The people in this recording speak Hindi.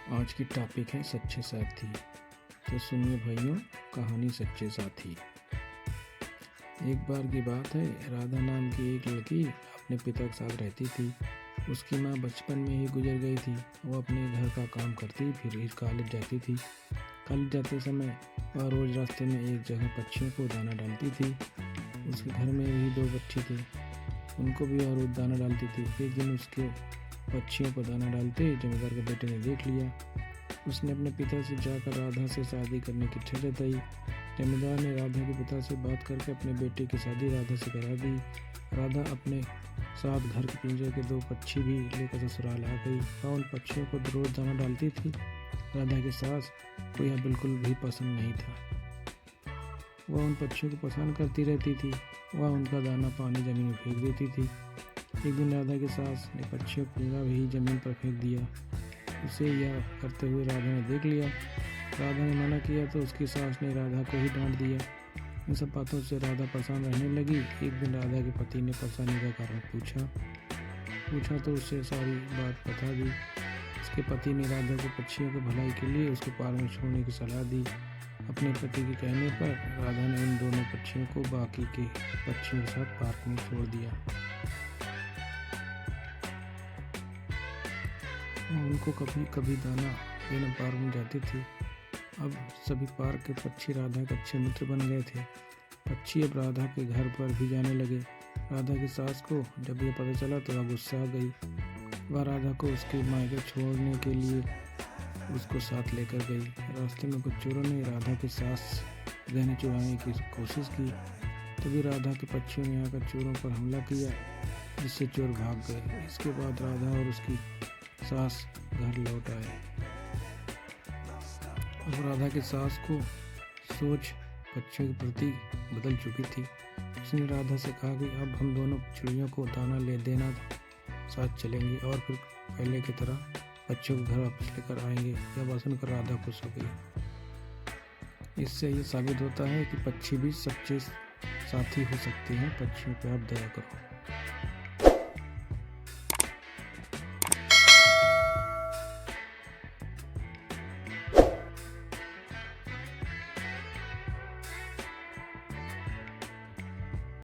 आज की टॉपिक है सच्चे साथी। तो सुनिए भाइयों, कहानी सच्चे साथी। एक बार की बात है, राधा नाम की एक लड़की अपने पिता के साथ रहती थी। उसकी माँ बचपन में ही गुजर गई थी। वो अपने घर का काम करती, फिर कॉलेज जाती थी। कॉलेज जाते समय वह रोज़ रास्ते में एक जगह पक्षियों को दाना डालती थी। उसके घर में भी 2 बच्चे थे, उनको भी वह रोज़ दाना डालती थी। एक दिन उसके पक्षियों को दाना डालते जमींदार के बेटे ने देख लिया। उसने अपने पिता से जाकर राधा से शादी करने की इच्छा जताई। जमींदार ने राधा के पिता से बात करके अपने बेटे की शादी राधा से करा दी। राधा अपने साथ घर के पिंजरे के 2 पक्षी भी लेकर ससुराल आ गई। वह उन पक्षियों को रोज दाना डालती थी। राधा की सास को यह बिल्कुल भी पसंद नहीं था। वह उन पक्षियों को पसंद करती रहती थी। वह उनका दाना पानी जमीन में फेंक देती थी। एक दिन राधा की सास ने पक्षियों को पूरा भी जमीन पर फेंक दिया। उसे यह करते हुए राधा ने देख लिया। राधा ने मना किया तो उसकी सास ने राधा को ही डांट दिया। इन सब बातों से राधा परेशान रहने लगी। एक दिन राधा के पति ने परेशानी का कारण पूछा तो उसे सारी बात बता दी। उसके पति ने राधा को पक्षियों की भलाई के लिए उसको पार्क में छोड़ने की सलाह दी। अपने पति के कहने पर राधा ने उन दोनों पक्षियों को बाकी के पक्षियों के साथ पार्क में छोड़ दिया। उनको कभी कभी दाना देना पार्क में जाती थी। अब सभी पार्क के पक्षी राधा के अच्छे मित्र बन गए थे। पक्षी अब राधा के घर पर भी जाने लगे। राधा की सास को जब यह पता चला तो वह गुस्सा आ गई। वह राधा को उसके मायके छोड़ने के लिए उसको साथ लेकर गई। रास्ते में कुछ चोरों ने राधा की सास गहने चुराने की कोशिश की। तभी राधा के पक्षियों ने आकर चोरों पर हमला किया, जिससे चोर भाग गए। इसके बाद राधा और उसकी सास घर लौट आए। अब राधा की सास को सोच पक्षियों के प्रति बदल चुकी थी। उसने राधा से कहा कि अब हम दोनों चिड़ियों को दाना ले देना साथ चलेंगे और फिर पहले की तरह बच्चों को घर वापस लेकर आएंगे। यह बात सुनकर राधा खुश हो गई। इससे ये साबित होता है कि पक्षी भी सच्चे साथी हो सकते हैं। पक्षियों पर आप दया करो।